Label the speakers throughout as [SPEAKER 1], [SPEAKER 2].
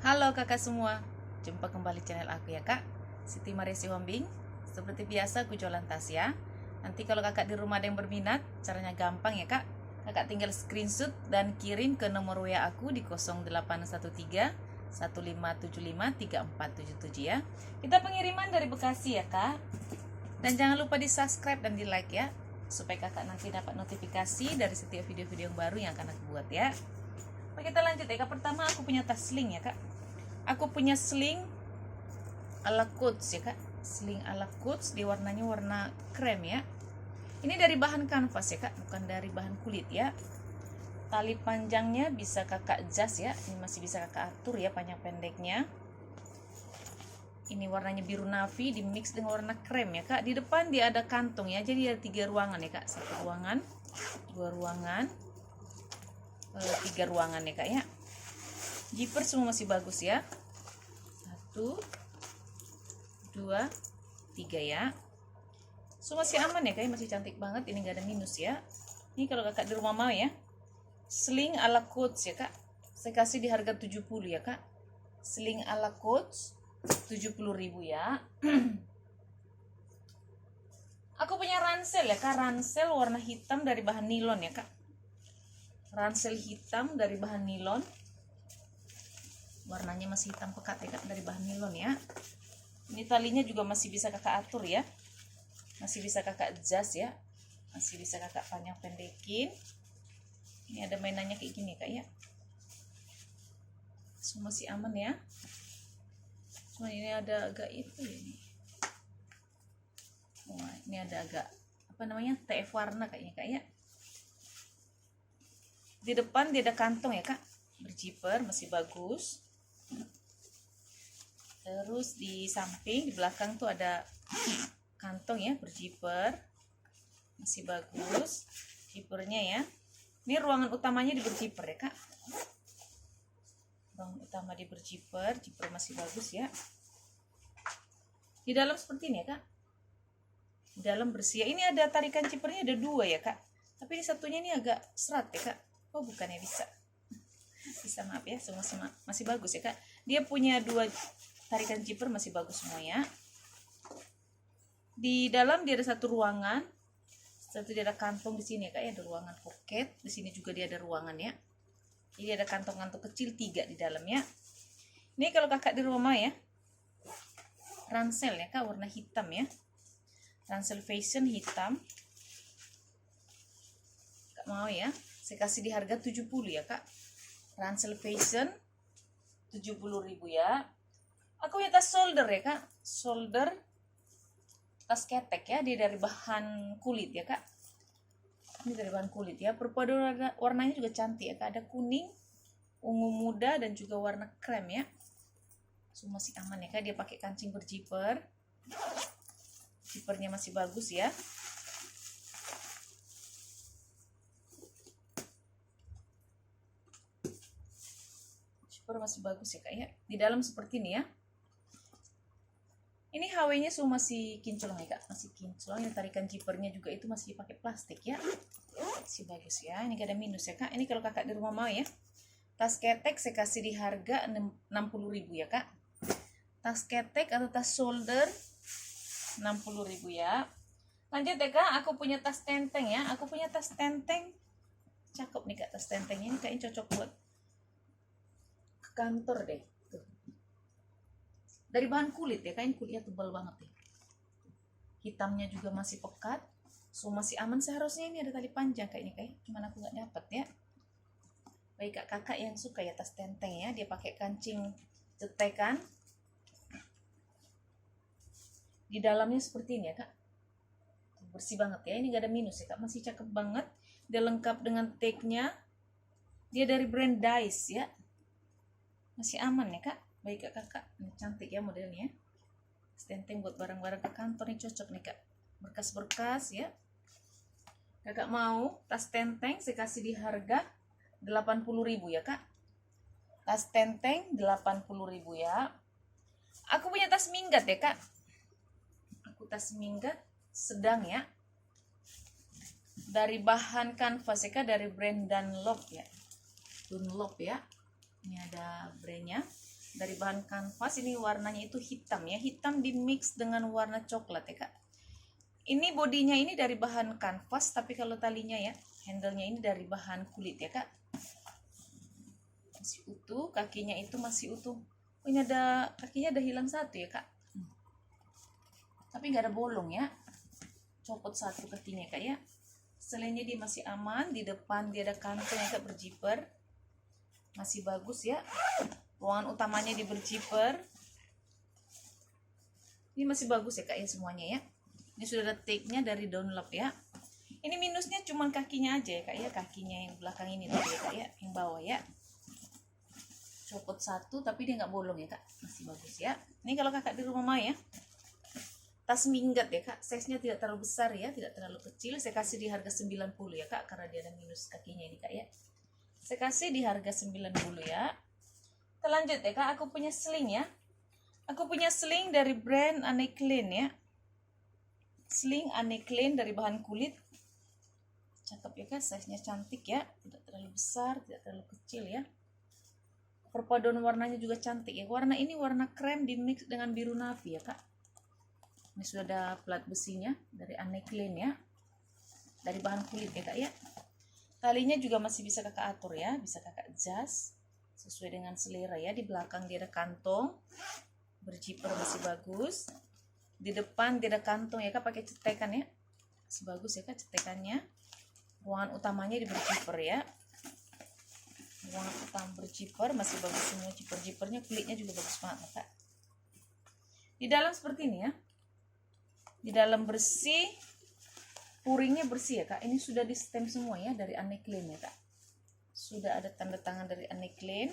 [SPEAKER 1] Halo kakak semua, jumpa kembali channel aku ya kak, Siti Maresi Hombing. Seperti biasa aku jualan tas ya. Nanti kalau kakak di rumah ada yang berminat, caranya gampang ya kak. Kakak tinggal screenshot dan kirim ke nomor WA aku di 0813 1575 3477 ya. Kita pengiriman dari Bekasi ya kak. Dan jangan lupa di subscribe dan di like ya, supaya kakak nanti dapat notifikasi dari setiap video-video yang baru yang akan aku buat ya. Oke, kita lanjut ya kak. Pertama aku punya tas sling ya kak. Aku punya sling ala Coach ya kak. Sling ala Coach, di warnanya warna krem ya. Ini dari bahan kanvas ya kak, bukan dari bahan kulit ya. Tali panjangnya bisa kakak adjust ya. Ini masih bisa kakak atur ya panjang pendeknya. Ini warnanya biru navy di mix dengan warna krem ya kak. Di depan dia ada kantong ya. Jadi ada 3 ruangan ya kak. 1 ruangan, 2 ruangan, 3 ruangan ya kak ya. Zipper semua masih bagus ya. 1, 2, 3 ya. So masih aman ya kak, masih cantik banget. Ini gak ada minus ya. Ini kalau kakak di rumah mau ya, sling ala Coach ya kak. Saya kasih di harga 70 ya kak. Sling ala Coach 70.000 ya. Aku punya ransel ya kak. Ransel warna hitam dari bahan nilon ya kak. Ransel hitam dari bahan nilon. Warnanya masih hitam pekat ya kak, dari bahan nilon ya. Ini talinya juga masih bisa kakak atur ya. Masih bisa kakak adjust ya. Masih bisa kakak panjang pendekin. Ini ada mainannya kayak gini kak ya. Semua masih aman ya. Cuma ini ada agak itu ya ini. Wah, ini ada agak apa namanya, TF warna kayaknya kak ya. Di depan dia ada kantong ya kak. Berzipper masih bagus. Terus di samping, di belakang tuh ada kantong ya, berzipper. Masih bagus zippernya ya. Ini ruangan utamanya di berzipper ya kak. Ruangan utama di berzipper, zipper masih bagus ya. Di dalam seperti ini ya kak. Di dalam bersih ya. Ini ada tarikan zippernya ada 2 ya kak. Tapi ini satunya ini agak serat ya kak. Oh bukannya bisa. Bisa, maaf ya, semua masih bagus ya kak. Dia punya 2 tarikan zipper masih bagus semua ya. Di dalam dia ada 1 ruangan. Dia ada kantong di sini ya kak ya, ada ruangan pocket. Di sini juga dia ada ruangan ya. Jadi ada kantong-kantong kecil 3 di dalam ya. Ini kalau kakak di rumah ya. Ransel ya kak, warna hitam ya. Ransel fashion hitam. Kak mau ya? Saya kasih di harga 70 ya kak. Ransel fashion 70.000 ya. Aku punya tas shoulder ya kak. Shoulder tas ketek ya. Dia dari bahan kulit ya kak. Ini dari bahan kulit ya. Perpaduan warnanya juga cantik ya kak. Ada kuning, ungu muda, dan juga warna krem ya. Semua masih aman ya kak. Dia pakai kancing berzipper. Zippernya masih bagus ya. Zipper masih bagus ya kak ya. Di dalam seperti ini ya. Ini HW-nya semua masih kinclong ya kak, masih kinclong. Ini tarikan zippernya juga itu masih pakai plastik ya. Masih bagus ya. Ini gak ada minus ya kak. Ini kalau kakak di rumah mau ya. Tas ketek saya kasih di harga 60.000 ya kak. Tas ketek atau tas shoulder 60.000 ya. Lanjut ya kak, aku punya tas tenteng ya. Aku punya tas tenteng. Cakep nih kak tas tentengnya. Ini kayaknya cocok buat ke kantor deh. Dari bahan kulit ya, kain kulitnya tebal banget ya. Hitamnya juga masih pekat. So masih aman seharusnya. Ini ada tali panjang kayak ini kayak. Cuman aku nggak dapat ya. Baik kak, kakak yang suka ya tas tenteng ya. Dia pakai kancing cetekan. Di dalamnya seperti ini ya kak. Bersih banget ya. Ini nggak ada minus ya kak. Masih cakep banget. Dia lengkap dengan tag-nya. Dia dari brand Dice ya. Masih aman ya kak. Baik kak kakak, ini cantik ya modelnya. Tenteng buat barang-barang ke kantor nih, cocok nih kak. Berkas-berkas ya. Kakak mau tas tenteng saya kasih di harga 80.000 ya kak. Tas tenteng 80.000 ya. Aku punya tas minggat ya kak. Aku tas minggat sedang ya. Dari bahan kanvas ya kak, dari brand Dunlop ya. Dunlop ya. Ini ada brandnya. dari bahan kanvas. Ini warnanya itu hitam ya, hitam di mix dengan warna coklat ya kak. Ini bodinya ini dari bahan kanvas, tapi kalau talinya ya, handle-nya ini dari bahan kulit ya kak. Masih utuh, kakinya itu masih utuh. Oh, ini ada kakinya, ada hilang satu ya kak, tapi nggak ada bolong ya. Copot satu kakinya kak ya. Selainnya dia masih aman. Di depan dia ada kantong yang kak berjiper, masih bagus ya. Ruangan utamanya di berjiper, ini masih bagus ya kak ya semuanya ya. Ini sudah ada tag-nya dari Dunlop ya. Ini minusnya cuman kakinya aja ya kak ya, kakinya yang belakang ini tadi ya kak ya, yang bawah ya. Copot satu tapi dia nggak bolong ya kak, masih bagus ya. Ini kalau kakak di rumah mau ya, tas minggat ya kak, size-nya tidak terlalu besar ya, tidak terlalu kecil. Saya kasih di harga 90 ya kak, karena dia ada minus kakinya ini kak ya. Saya kasih di harga 90 ya. Kita lanjut ya kak, aku punya sling ya. Aku punya sling dari brand Anne Klein ya. Sling Anne Klein dari bahan kulit. Cakep ya kak, size-nya cantik ya, tidak terlalu besar, tidak terlalu kecil ya. Perpaduan warnanya juga cantik ya. Warna ini warna krem di mix dengan biru navy ya kak. Ini sudah ada plat besinya dari Anne Klein ya, dari bahan kulit ya kak ya. Talinya juga masih bisa kakak atur ya, bisa kakak adjust sesuai dengan selera ya. Di belakang dia ada kantong berjiper, masih bagus. Di depan dia ada kantong ya kak, pakai cetekan ya, masih bagus ya kak cetekannya. Ruangan utamanya di berjiper ya. Ruangan utama berjiper masih bagus semua, jiper-jipernya, kulitnya juga bagus banget ya kak. Di dalam seperti ini ya. Di dalam bersih, puringnya bersih ya kak. Ini sudah di stem semua ya dari Anne Klein ya kak. Sudah ada tanda tangan dari Anne Klein,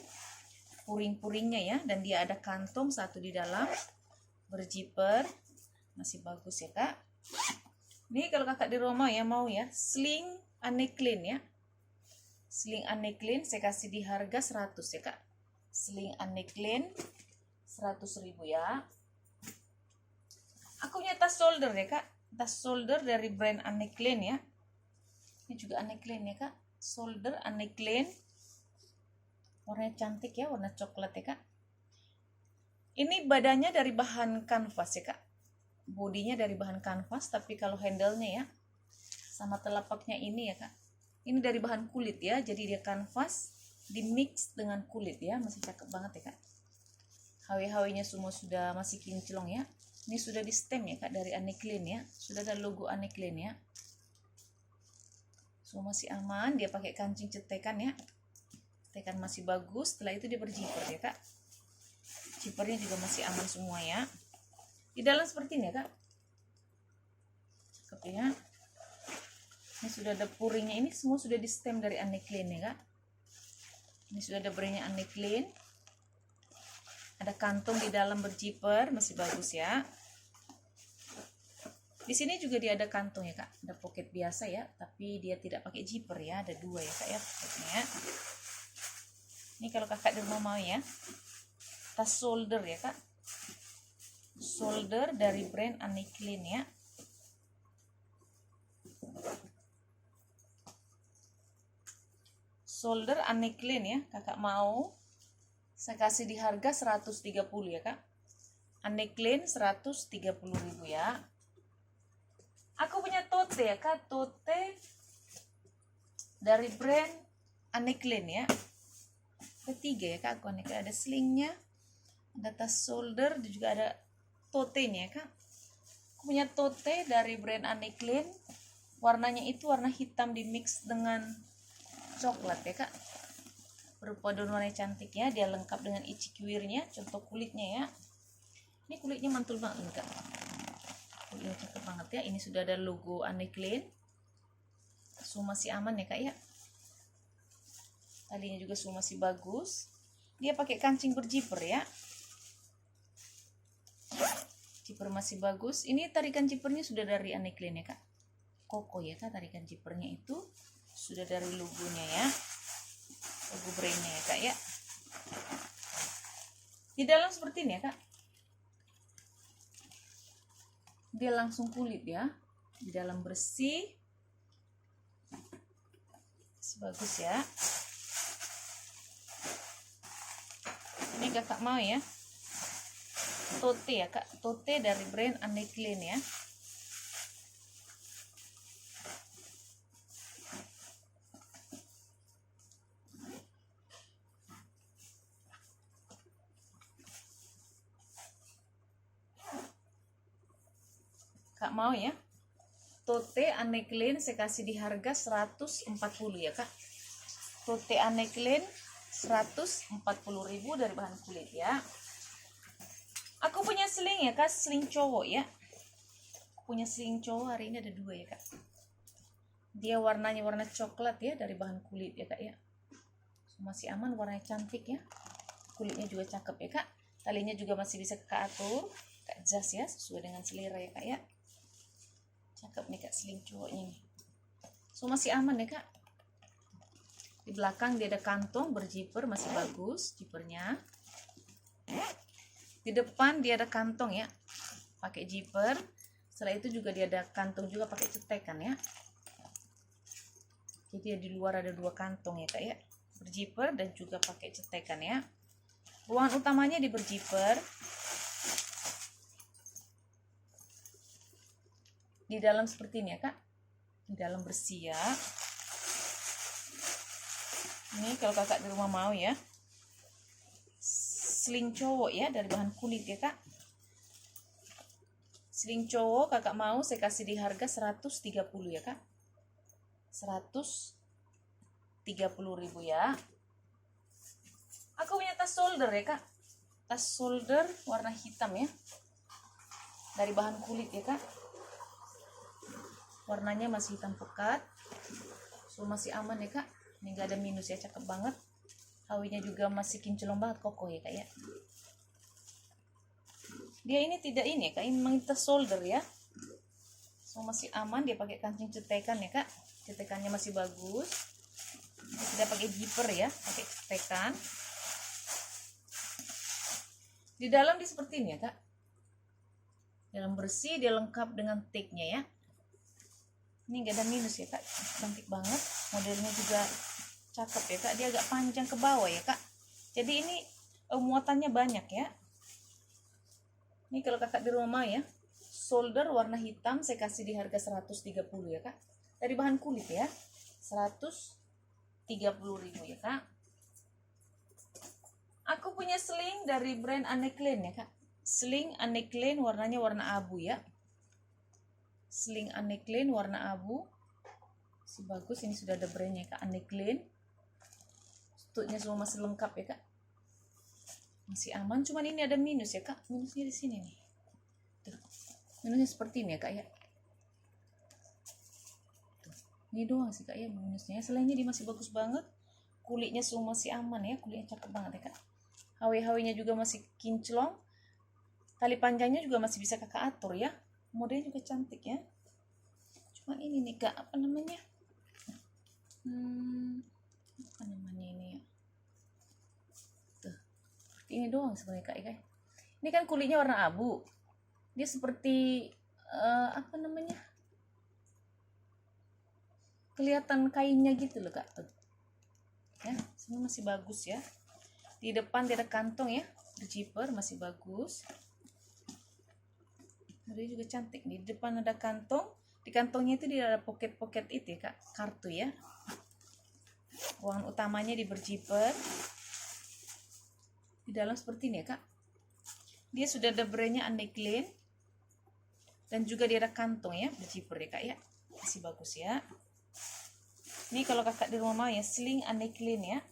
[SPEAKER 1] puring-puringnya ya. Dan dia ada kantong satu di dalam, berjiper, masih bagus ya kak. Ini kalau kakak di rumah ya mau ya, sling Anne Klein ya. Sling Anne Klein saya kasih di harga 100 ya kak. Sling Anne Klein 100.000 ya. Aku punya tas shoulder ya kak, tas shoulder dari brand Anne Klein ya. Ini juga Anne Klein ya kak, shoulder Anne Klein. Warnanya cantik ya, warna coklat ya kak. Ini badannya dari bahan kanvas ya kak, bodinya dari bahan kanvas, tapi kalau handle-nya ya sama telapaknya ini ya kak, ini dari bahan kulit ya. Jadi dia kanvas di mix dengan kulit ya, masih cakep banget ya kak. HW-HW-nya semua sudah masih kinclong ya. Ini sudah di stem ya kak dari Anne Klein ya, sudah ada logo Anne Klein ya. Semua masih aman. Dia pakai kancing cetekan ya, cetekan masih bagus. Setelah itu dia berjiper ya kak, jipernya juga masih aman semua ya. Di dalam seperti ini ya kak, cakep ya. Ini sudah ada puringnya, ini semua sudah di stem dari Anne Klein ya kak. Ini sudah ada brandnya Anne Klein. Ada kantong di dalam berjiper, masih bagus ya. Di sini juga dia ada kantong ya kak, ada pocket biasa ya, tapi dia tidak pakai zipper ya, ada dua ya kak ya pocketnya. Ini kalau kakak di rumah mau ya, tas shoulder ya kak, shoulder dari brand Anne Klein ya. Shoulder Anne Klein ya, kakak mau saya kasih di harga 130 ya kak. Anne Klein 130.000 ya. Aku punya tote ya kak, tote dari brand Anne Klein ya. Ketiga ya kak, aku Anne Klein, ada slingnya, ada tas shoulder, dan juga ada tote-nya ya kak. Aku punya tote dari brand Anne Klein. Warnanya itu warna hitam di mix dengan coklat ya kak. Berpaduan warna cantik ya, dia lengkap dengan icikwirnya, contoh kulitnya ya. Ini kulitnya mantul banget nih kak, kulitnya cakep banget ya. Ini sudah ada logo Anne Klein. Semua masih aman ya kak ya. Talinya juga semua masih bagus. Dia pakai kancing berjiper ya. Jiper masih bagus. Ini tarikan jipernya sudah dari Anne Klein ya kak. Koko ya kak, tarikan jipernya itu sudah dari logonya ya, logo brandnya ya kak ya. Di dalam seperti ini ya kak, dia langsung kulit ya. Di dalam bersih, bagus ya. Ini Ini kakak mau ya, tote ya kak, tote dari brand Anne Klein ya. Kak mau ya, tote Anne Klein saya kasih di harga 140 ya kak. Tote Anne Klein 140.000 dari bahan kulit ya. Aku punya sling ya kak, sling cowok ya. Aku punya sling cowok hari ini ada 2 ya kak. Dia warnanya warna coklat ya, dari bahan kulit ya kak ya. Masih aman, warnanya cantik ya. Kulitnya juga cakep ya kak. Talinya juga masih bisa kakak atur, kak jas ya, sesuai dengan selera ya kak ya. Cakep nih kak sling cowoknya nih. So masih aman ya kak. Di belakang dia ada kantong berjiper, masih bagus jipernya. Di depan dia ada kantong ya, pakai jiper. Setelah itu juga dia ada kantong juga pakai cetekan ya. Jadi di luar ada 2 kantong ya kak ya, berjiper dan juga pakai cetekan ya. Ruangan utamanya di berjiper. Di dalam seperti ini ya kak, di dalam bersih ya. Ini kalau kakak di rumah mau ya, sling cowok ya, dari bahan kulit ya kak. Sling cowok kakak mau saya kasih di harga 130 ya kak. 130.000 ya. Aku punya tas shoulder ya kak, tas shoulder warna hitam ya, dari bahan kulit ya kak. Warnanya masih hitam pekat, so masih aman ya kak. Ini gak ada minus ya, cakep banget. Hawinya juga masih kinclong banget, kokoh ya kak ya. Dia ini tidak ini ya kak, ini memang tas shoulder ya. So masih aman, dia pakai kancing cetekan ya kak. Cetekannya masih bagus. Dia tidak pakai zipper ya, pakai cetekan. Di dalam dia seperti ini ya kak. Dalam bersih, dia lengkap dengan tagnya ya. Ini gak ada minus ya kak, cantik banget. Modelnya juga cakep ya kak, dia agak panjang ke bawah ya kak. Jadi ini muatannya banyak ya. Ini kalau kakak di rumah ya, shoulder warna hitam saya kasih di harga 130 ya kak. Dari bahan kulit ya, 130.000 ya kak. Aku punya sling dari brand Anne Klein ya kak. Sling Anne Klein warnanya warna abu ya. Sling Anne Klein warna abu, masih bagus. Ini sudah ada brandnya kak, Anne Klein. Tutnya semua masih lengkap ya kak, masih aman. Cuman ini ada minus ya kak, minusnya di sini nih. Tuh, minusnya seperti ini ya kak ya. Tuh, ini doang sih kak ya minusnya. Selainnya dia masih bagus banget. Kulitnya semua masih aman ya, kulitnya cakep banget ya kak. Hawi-hawinya juga masih kinclong. Tali panjangnya juga masih bisa kakak atur ya. Modelnya juga cantik ya. Cuman ini nih kak, apa namanya? Apa namanya ini ya? Tuh, seperti ini doang sebenarnya kak ya. Ini kan kulitnya warna abu. Dia seperti apa namanya? Kelihatan kainnya gitu loh kak. Tuh. Ya, semua masih bagus ya. Di depan dia ada kantong ya, berjiper masih bagus. Dia juga cantik nih. Di depan ada kantong. Di kantongnya itu dia ada pocket-pocket itu ya kak, kartu ya. Ruangan utamanya di berjiper. Di dalam seperti ini ya kak. Dia sudah ada brandnya Anne Klein. Dan juga dia ada kantong ya, berjiper ya kak ya. Masih bagus ya. Ini kalau kakak di rumah mau ya, sling Anne Klein ya.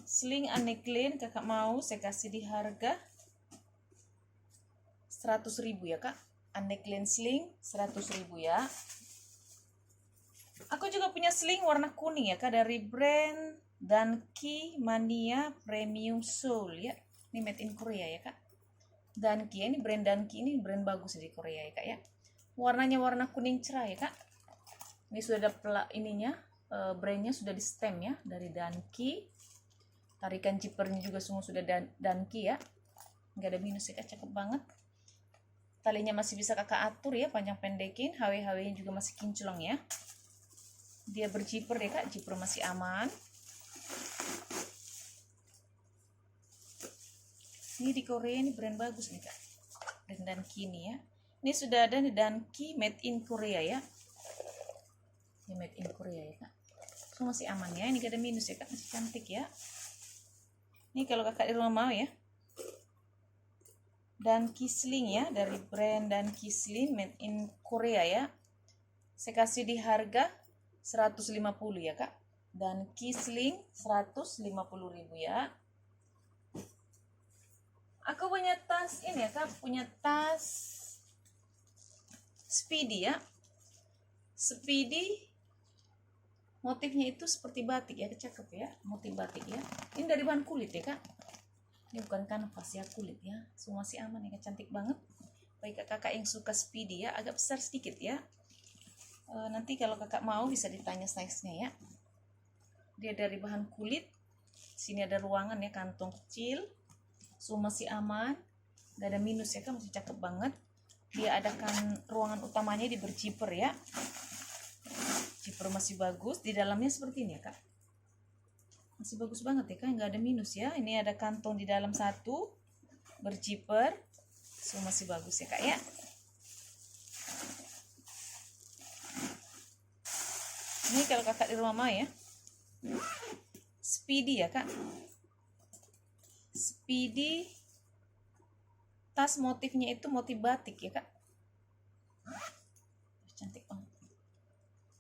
[SPEAKER 1] Sling Anne Klein kakak mau saya kasih di harga 100.000 ya kak. Anne Klein sling 100.000 ya. Aku juga punya sling warna kuning ya kak, dari brand Danki Mania Premium Soul ya. Ini made in Korea ya kak. Danki, ini brand Danki, ini brand bagus di Korea ya kak ya. Warnanya warna kuning cerah ya kak. Ini sudah ada ininya, brandnya sudah di stem ya, dari Danki. Tarikan zippernya juga semua sudah Danki ya. Nggak ada minus ya kak, cakep banget. Talinya masih bisa kakak atur ya, panjang pendekin. HW-HW juga masih kinclong ya. Dia berjiper ya kak, jiper masih aman. Ini di Korea ini brand bagus nih kak, brand Danki nih ya. Ini sudah ada nih Danki made in Korea ya. Ini made in Korea ya kak. So masih aman ya, ini gak ada minus ya kak, masih cantik ya. Ini kalau kakak di rumah mau ya, Danki Sling ya, dari brand Danki Sling made in Korea ya. Saya kasih di harga 150 ya kak. Danki Sling 150.000 ya. Aku punya tas ini ya kak, punya tas Speedy ya. Speedy motifnya itu seperti batik ya, cakep ya, motif batik ya. Ini dari bahan kulit ya kak. Ini bukan kanvas ya, kulit ya. Semua masih aman ya, cantik banget. Baik kakak yang suka Speedy ya, agak besar sedikit ya. Nanti kalau kakak mau bisa ditanya size-nya ya. Dia dari bahan kulit. Sini ada ruangan ya, kantong kecil. Semua masih aman, gak ada minus ya kak, masih cakep banget. Dia ada kan ruangan utamanya di berjiper ya. Jiper masih bagus, di dalamnya seperti ini ya kak. Masih bagus banget ya kak, nggak ada minus ya. Ini ada kantong di dalam satu, berjiper, semua masih bagus ya kak ya. Ini kalau kakak di rumah mau ya, Speedy ya kak. Speedy tas motifnya itu motif batik ya kak. Cantik banget.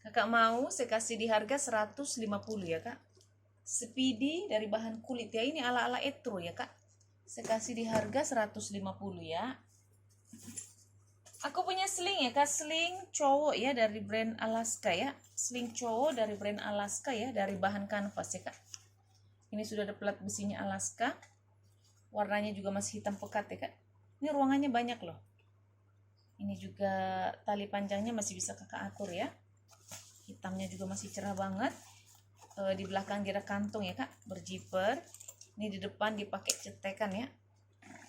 [SPEAKER 1] Kakak mau saya kasih di harga 150 ya kak. Speedy dari bahan kulit ya, ini ala-ala etro ya kak. Saya kasih di harga 150 ya. Aku punya sling ya kak, sling cowok ya dari brand Alaska ya. Sling cowok dari brand Alaska ya, dari bahan kanvas ya kak. Ini sudah ada plat besinya Alaska. Warnanya juga masih hitam pekat ya kak. Ini ruangannya banyak loh. Ini juga tali panjangnya masih bisa kakak atur ya. Hitamnya juga masih cerah banget. Di belakang dia ada kantong ya kak, berjiper. Ini di depan dipakai cetekan ya.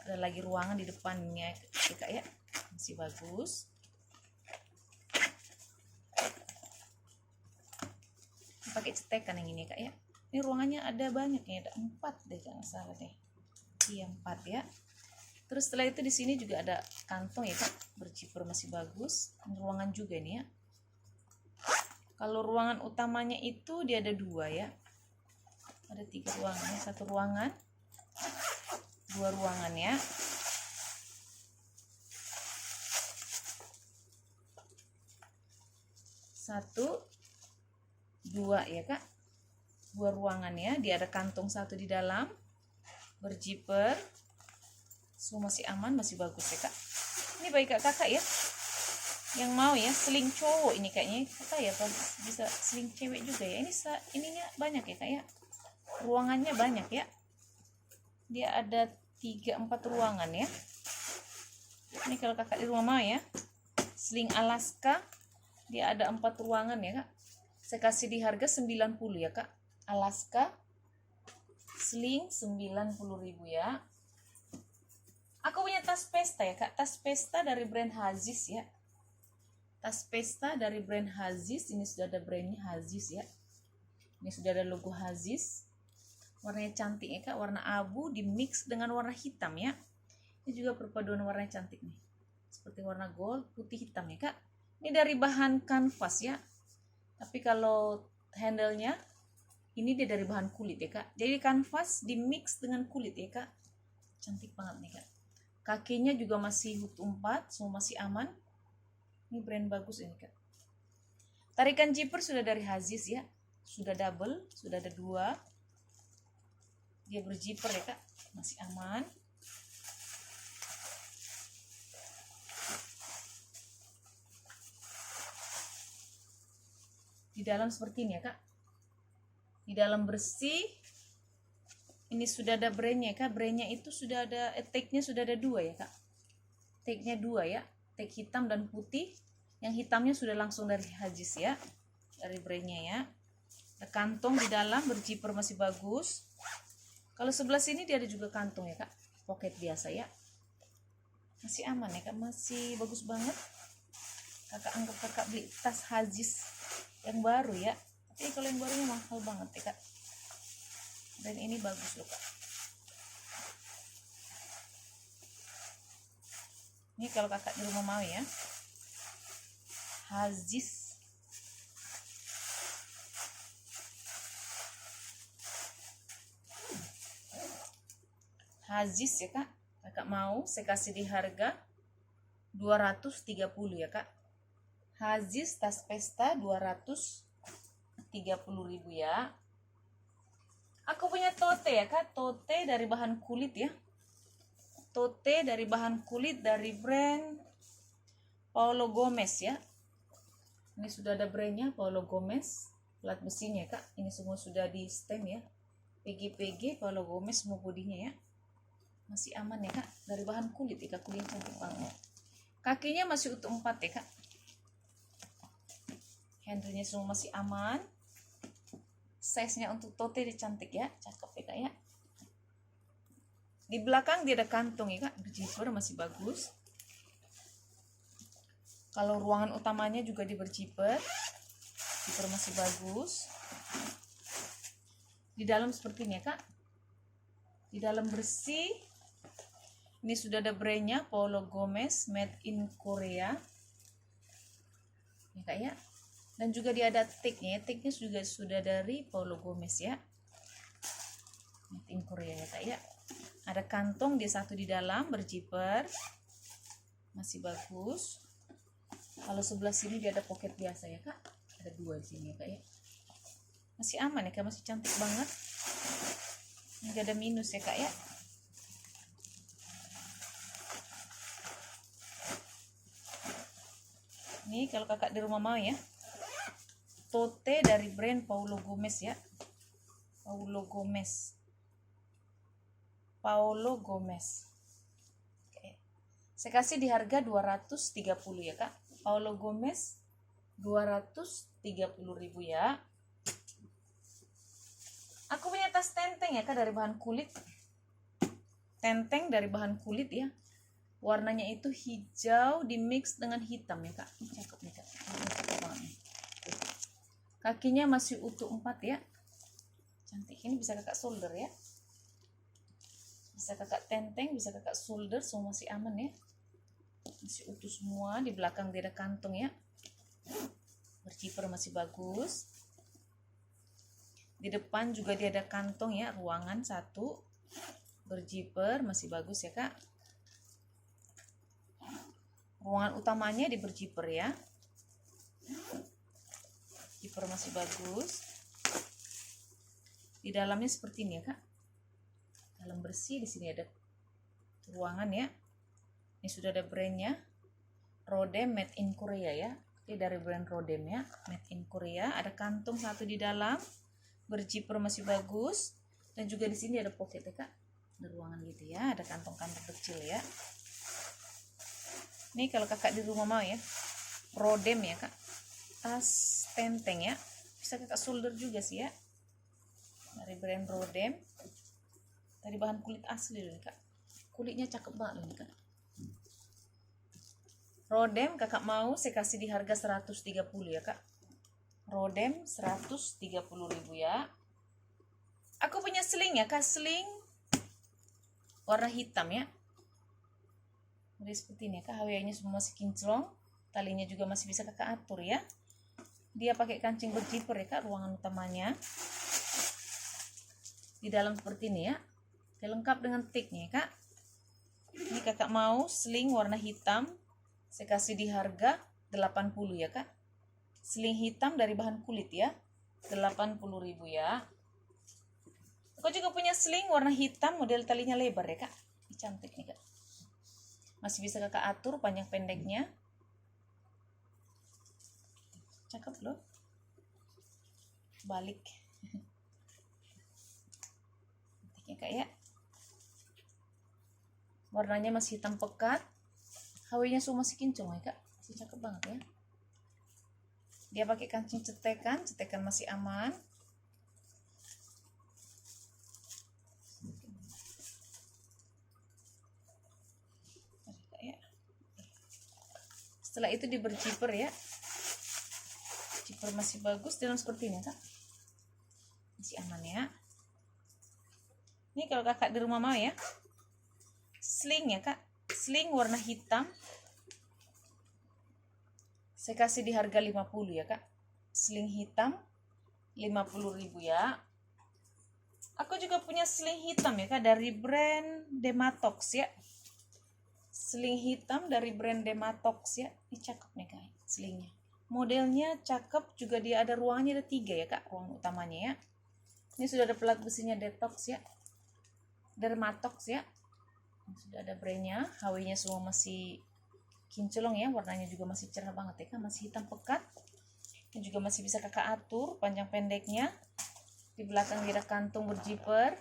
[SPEAKER 1] Ada lagi ruangan di depannya ya kak ya. Masih bagus. Pakai cetekan yang ini ya kak ya. Ini ruangannya ada banyak ya, ada 4 deh kalau nggak salah deh. Iya 4 ya. Terus setelah itu di sini juga ada kantong ya kak, berjiper masih bagus. Ini ruangan juga nih ya. Kalau ruangan utamanya itu dia ada 2 ya. Ada 3 ruangan, 1 ruangan, 2 ruangan ya. Satu, 2 ya kak. 2 ruangan ya. Dia ada kantong 1 di dalam, berjiper. Semua masih aman, masih bagus ya kak. Ini baik kakak ya, yang mau ya sling cowok ini kayaknya kakak ya, bisa sling cewek juga ya. Ini ininya banyak ya kak ya, ruangannya banyak ya. Dia ada 3-4 ruangan ya. Ini kalau kakak di rumah mau ya, sling Alaska, dia ada 4 ruangan ya kak. Saya kasih di harga 90 ya kak. Alaska sling 90.000 ya. Aku punya tas pesta ya kak, tas pesta dari brand Hazis ya. Tas pesta dari brand Hazis, ini sudah ada brandnya Hazis ya. Ini sudah ada logo Hazis. Warnanya cantik ya kak, warna abu di mix dengan warna hitam ya. Ini juga perpaduan warnanya cantik nih. Seperti warna gold, putih, hitam ya kak. Ini dari bahan kanvas ya. Tapi kalau handle-nya ini dia dari bahan kulit ya kak. Jadi kanvas di mix dengan kulit ya kak. Cantik banget nih kak. Kakinya juga masih HUT 4, semua masih aman. Ini brand bagus ini kak. Tarikan zipper sudah dari Hazis ya. Sudah double, sudah ada 2. Dia berzipper ya kak, masih aman. Di dalam seperti ini ya kak. Di dalam bersih. Ini sudah ada brandnya kak. Brandnya itu sudah ada, tag-nya sudah ada 2 ya kak. Tag-nya 2 ya. Tag hitam dan putih. Yang hitamnya sudah langsung dari Hazis ya. Dari brandnya ya. Ada kantong di dalam, berzipper masih bagus. Kalau sebelah sini dia ada juga kantong ya kak. Pocket biasa ya. Masih aman ya kak. Masih bagus banget. Kakak anggap kakak beli tas Hazis yang baru ya. Tapi kalau yang barunya mahal banget ya kak. Brand ini bagus loh kak. Ini kalau kakak di rumah mau ya. Hazis. Hazis ya kak. Kakak mau saya kasih di harga 230 ya kak. Hazis tas pesta 230.000 ya. Aku punya tote ya kak. Tote dari bahan kulit ya. Tote dari bahan kulit dari brand Paulo Gomez ya. Ini sudah ada brandnya Paulo Gomez. Plat besinya kak. Ini semua sudah di stem ya. PG Paulo Gomez semua bodinya ya. Masih aman ya kak. Dari bahan kulit ya kak. Kulitnya cantik banget. Kakinya masih utuh 4 ya kak. Handle-nya semua masih aman. Size-nya untuk tote dia cantik ya. Cakep ya kak ya. Di belakang dia ada kantong ya kak, berjiper masih bagus. Kalau ruangan utamanya juga di berjiper, jiper masih bagus. Di dalam seperti ini ya kak. Di dalam bersih. Ini sudah ada brandnya Paulo Gomez, made in Korea. Ya kak ya. Dan juga dia ada tagnya, tagnya juga sudah dari Paulo Gomez ya. Made in Korea ya kak ya. Ada kantong dia satu di dalam berjiper, masih bagus. Kalau sebelah sini dia ada pocket biasa ya kak, ada 2 di sini ya kak ya. Masih aman ya kak, masih cantik banget. Nggak ada minus ya kak ya. Ini kalau kakak di rumah mau ya, tote dari brand Paulo Gomez ya, Paulo Gomez. Oke. Saya kasih di harga 230 ya kak. Paulo Gomez 230.000 ya. Aku punya tas tenteng ya kak dari bahan kulit. Tenteng dari bahan kulit ya. Warnanya itu hijau di mix dengan hitam ya kak. Ini cakep nih kak. Cakep banget nih. Kakinya masih utuh 4 ya. Cantik. Ini bisa kakak solder ya. Bisa kakak tenteng, bisa kakak solder, semua masih aman ya. Masih utuh semua. Di belakang dia ada kantong ya. Berjiper masih bagus. Di depan juga dia ada kantong ya, ruangan 1. Berjiper masih bagus ya kak. Ruangan utamanya di berjiper ya. Jiper masih bagus. Di dalamnya seperti ini ya kak. Dalam bersih, di sini ada ruangan ya. Ini sudah ada brandnya Rodem, made in Korea ya. Ini dari brand Rodem ya, made in Korea. Ada kantung 1 di dalam, berjiper masih bagus, dan juga di sini ada pocket ya kak. Ada ruangan gitu ya, ada kantong-kantong kecil ya. Ini kalau kakak di rumah mau ya, Rodem ya kak, tas tenteng ya. Bisa kakak solder juga sih ya, dari brand Rodem. Dari bahan kulit asli loh kak. Kulitnya cakep banget loh kak. Rodem kakak mau saya kasih di harga 130 ya kak. Rodem 130.000 ya. Aku punya sling ya kak, sling warna hitam ya. Jadi seperti ini ya kak, hawianya semua masih kinclong. Talinya juga masih bisa kakak atur ya. Dia pakai kancing berjiper ya kak, ruangan utamanya. Di dalam seperti ini ya. Lengkap dengan tiknya kak. Ini kakak mau sling warna hitam, saya kasih di harga 80 ya kak. Sling hitam dari bahan kulit ya, 80.000 ya. Aku juga punya sling warna hitam, model talinya lebar ya kak. Ini cantik nih kak. Masih bisa kakak atur panjang pendeknya. Cakep loh. Balik. Cantiknya kak ya. Warnanya masih hitam pekat. Hawinya semua masih kinclong ya kak. Masih cakep banget ya. Dia pakai kancing cetekan. Cetekan masih aman. Setelah itu diberi zipper ya. Zipper masih bagus dalam seperti ini kak. Masih aman ya. Ini kalau kakak di rumah mau ya, sling ya kak, sling warna hitam. Saya kasih di harga 50 ya kak. Sling hitam 50.000 ya. Aku juga punya sling hitam ya kak, dari brand Dematox ya. Sling hitam dari brand Dematox ya. Ini cakep nih kak slingnya. Modelnya cakep, juga dia ada ruangannya, ada 3 ya kak, ruang utamanya ya. Ini sudah ada pelat besinya Detox ya, Dermatox ya. Sudah ada brandnya, HW-nya semua masih kinclong ya, warnanya juga masih cerah banget ya kak, masih hitam pekat. Ini juga masih bisa kakak atur panjang pendeknya. Di belakang dia ada kantung berjiper.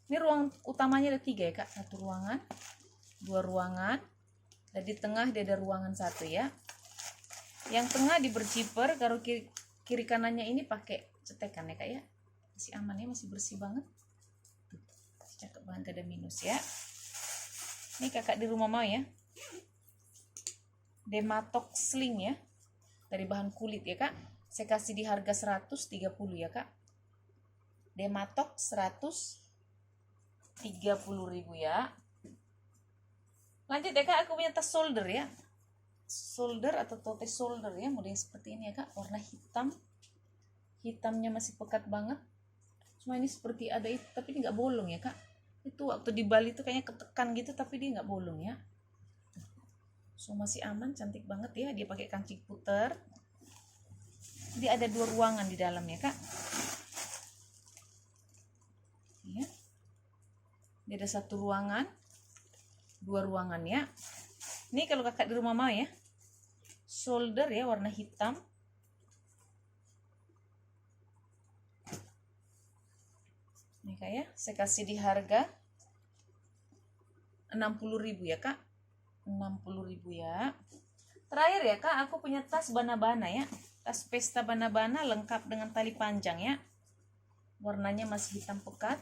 [SPEAKER 1] Ini ruang utamanya ada 3 ya kak, 1 ruangan, 2 ruangan. Dan di tengah dia ada ruangan 1 ya. Yang tengah di berjiper, kalau kiri kanannya ini pakai cetekan ya kak ya. Masih aman ya, masih bersih banget. Tuh, cakep banget, gak ada minus ya. Ini kakak di rumah mau ya, Dematox sling ya, dari bahan kulit ya kak. Saya kasih di harga 130 ya kak. Dematox 130.000 ya. Lanjut ya kak, aku punya tas shoulder ya, shoulder atau tote shoulder ya, model seperti ini ya kak, warna hitam. Hitamnya masih pekat banget, cuma ini seperti ada itu tapi ini nggak bolong ya kak. Itu waktu di Bali itu kayaknya ketekan gitu, tapi dia nggak bolong ya. So masih aman, cantik banget ya. Dia pakai kancing puter. Dia ada 2 ruangan di dalam ya kak ya. Dia ada 1 ruangan, 2 ruangan ya. Ini kalau kakak di rumah mau ya, shoulder ya, warna hitam. Ini kak ya, saya kasih di harga 60.000 ya kak. 60.000 ya. Terakhir ya kak, aku punya tas bana-bana ya, tas pesta bana-bana lengkap dengan tali panjang ya. Warnanya masih hitam pekat.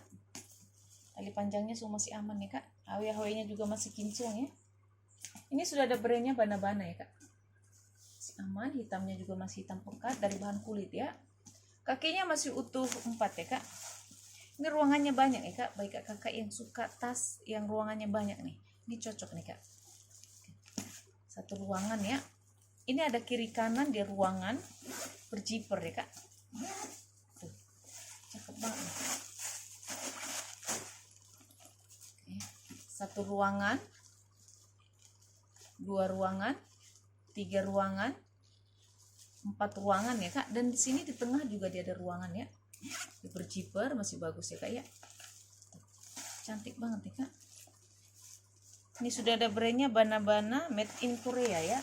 [SPEAKER 1] Tali panjangnya semua masih aman ya kak. HW-nya juga masih kinclong ya. Ini sudah ada brandnya bana-bana ya kak. Masih aman, hitamnya juga masih hitam pekat dari bahan kulit ya. Kakinya masih utuh 4 ya kak. Ini ruangannya banyak ya kak, baik kakak yang suka tas yang ruangannya banyak nih, ini cocok nih kak. 1 ruangan ya. Ini ada kiri kanan di ruangan berjiper ya kak. Tuh, cakep banget. Oke. 1 ruangan, 2 ruangan, 3 ruangan, 4 ruangan ya kak. Dan di sini di tengah juga dia ada ruangan ya. Di berjiper masih bagus ya kak ya. Cantik banget ya kak. Ini sudah ada brandnya bana-bana, made in Korea ya.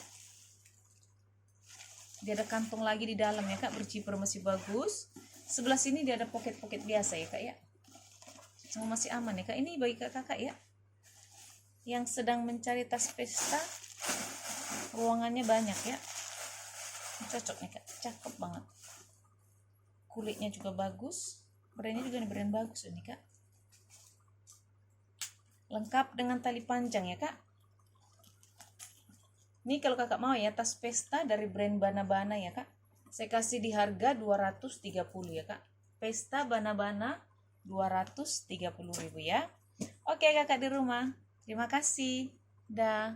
[SPEAKER 1] Dia ada kantung lagi di dalam ya kak, berjiper masih bagus. Sebelah sini dia ada pocket-pocket biasa ya kak ya. Semua masih aman ya kak. Ini bagi kakak ya, yang sedang mencari tas pesta, ruangannya banyak ya. Cocok nih kak, cakep banget. Kulitnya juga bagus, brandnya juga brand bagus ini kak. Lengkap dengan tali panjang ya kak. Ini kalau kakak mau ya, tas pesta dari brand bana-bana ya kak. Saya kasih di harga 230 ya kak. Pesta bana-bana 230.000 ya. Oke kakak di rumah, terima kasih. Dah.